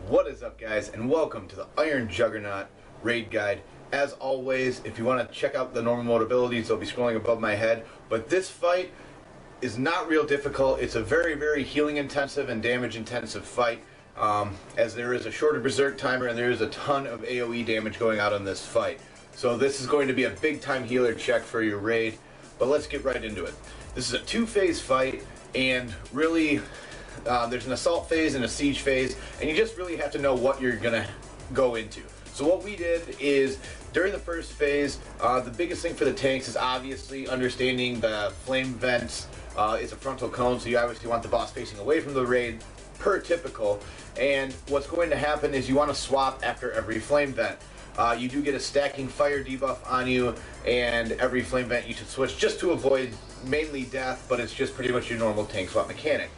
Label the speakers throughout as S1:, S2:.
S1: What is up, guys, and welcome to the Iron Juggernaut raid guide. As always, if you want to check out the normal mode abilities, they'll be scrolling above my head. But this fight is not real difficult. It's a very healing intensive and damage intensive fight, as there is a shorter berserk timer and there is a ton of AoE damage going out on this fight. So this is going to be a big time healer check for your raid. But let's get right into it. This is a two-phase fight, and really there's an assault phase and a siege phase, and you just really have to know what you're gonna go into. So what we did is, during the first phase, the biggest thing for the tanks is obviously understanding the flame vents. It's a frontal cone, so you obviously want the boss facing away from the raid, per typical. And what's going to happen is you want to swap after every flame vent. You do get a stacking fire debuff on you, and every flame vent you should switch just to avoid mainly death, but it's just pretty much your normal tank swap mechanic.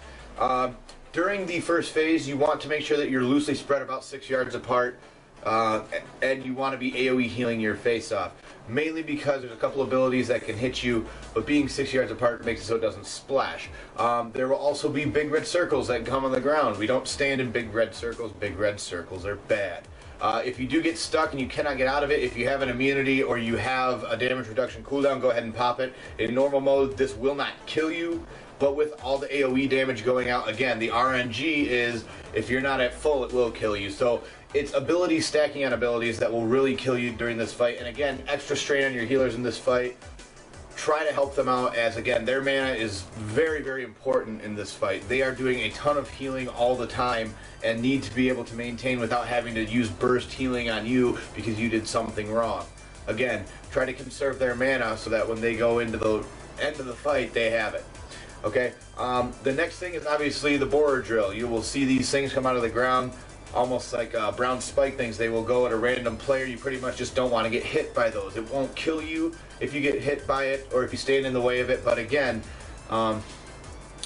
S1: During the first phase, you want to make sure that you're loosely spread about 6 yards apart, and you want to be AoE healing your face off. Mainly because there's a couple abilities that can hit you, but being 6 yards apart makes it so it doesn't splash. There will also be big red circles that come on the ground. We don't stand in big red circles. Big red circles are bad. If you do get stuck and you cannot get out of it, if you have an immunity or you have a damage reduction cooldown, go ahead and pop it. In normal mode, this will not kill you, but with all the AoE damage going out, again, the RNG is, if you're not at full, it will kill you. So it's abilities stacking on abilities that will really kill you during this fight. And again, extra strain on your healers in this fight. Try to help them out, as again, their mana is very important in this fight. They are doing a ton of healing all the time and need to be able to maintain without having to use burst healing on you because you did something wrong. Again, try to conserve their mana so that when they go into the end of the fight, they have it. Okay, the next thing is obviously the borer drill. You will see these things come out of the ground, almost like brown spike things. They will go at a random player. You pretty much just don't want to get hit by those. It won't kill you if you get hit by it or if you stand in the way of it, but again,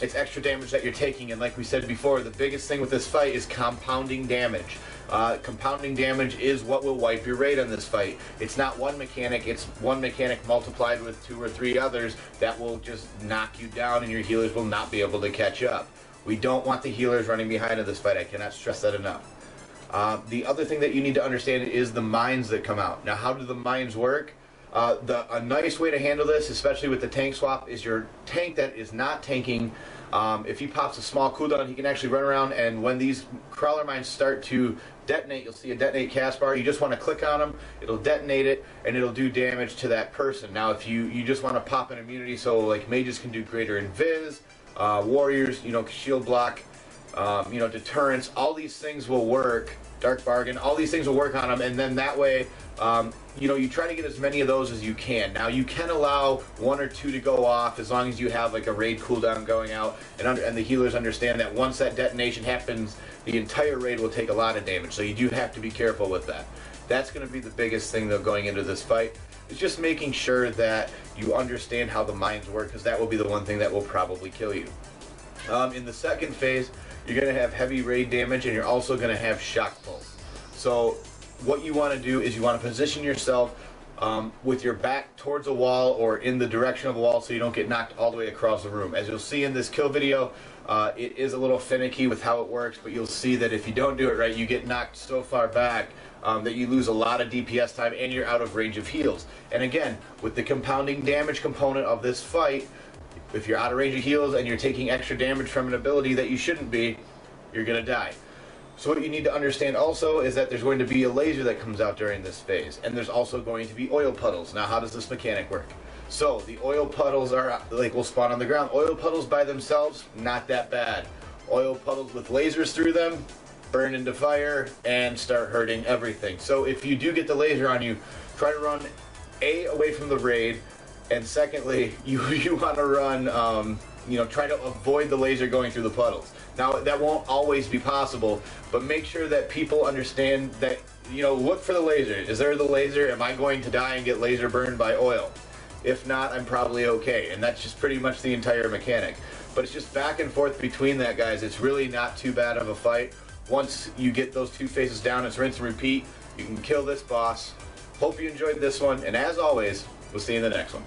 S1: it's extra damage that you're taking. And like we said before, the biggest thing with this fight is compounding damage. Compounding damage is what will wipe your raid on this fight. It's not one mechanic, it's one mechanic multiplied with 2 or 3 others that will just knock you down and your healers will not be able to catch up. We don't want the healers running behind in this fight. I cannot stress that enough. The other thing that you need to understand is the mines that come out. Now, how do the mines work? A nice way to handle this, especially with the tank swap, is your tank that is not tanking. If he pops a small cooldown, he can actually run around, and when these crawler mines start to detonate, you'll see a detonate cast bar. You just want to click on them, it'll detonate it, and it'll do damage to that person. Now, if you just want to pop an immunity, so like mages can do greater invis, warriors, shield block, deterrence, all these things will work. Dark bargain, all these things will work on them, and then that way, you try to get as many of those as you can. Now, you can allow 1 or 2 to go off as long as you have like a raid cooldown going out, and the healers understand that once that detonation happens, the entire raid will take a lot of damage. So you do have to be careful with that. That's going to be the biggest thing though going into this fight. It's just making sure that you understand how the mines work, because that will be the one thing that will probably kill you. In the second phase, you're going to have heavy raid damage, and you're also going to have shock pulse. So what you want to do is you want to position yourself with your back towards a wall or in the direction of a wall so you don't get knocked all the way across the room. As you'll see in this kill video, it is a little finicky with how it works, but you'll see that if you don't do it right, you get knocked so far back that you lose a lot of DPS time and you're out of range of heals. And again, with the compounding damage component of this fight, if you're out of range of heals and you're taking extra damage from an ability that you shouldn't be, you're going to die. So what you need to understand also is that there's going to be a laser that comes out during this phase, and there's also going to be oil puddles. Now, how does this mechanic work? So the oil puddles will spawn on the ground. Oil puddles by themselves, not that bad. Oil puddles with lasers through them, burn into fire and start hurting everything. So if you do get the laser on you, try to run away from the raid. And secondly, you want to run, try to avoid the laser going through the puddles. Now, that won't always be possible, but make sure that people understand that, look for the laser. Is there the laser? Am I going to die and get laser burned by oil? If not, I'm probably okay. And that's just pretty much the entire mechanic. But it's just back and forth between that, guys. It's really not too bad of a fight. Once you get those 2 phases down, it's rinse and repeat. You can kill this boss. Hope you enjoyed this one, and as always, we'll see you in the next one.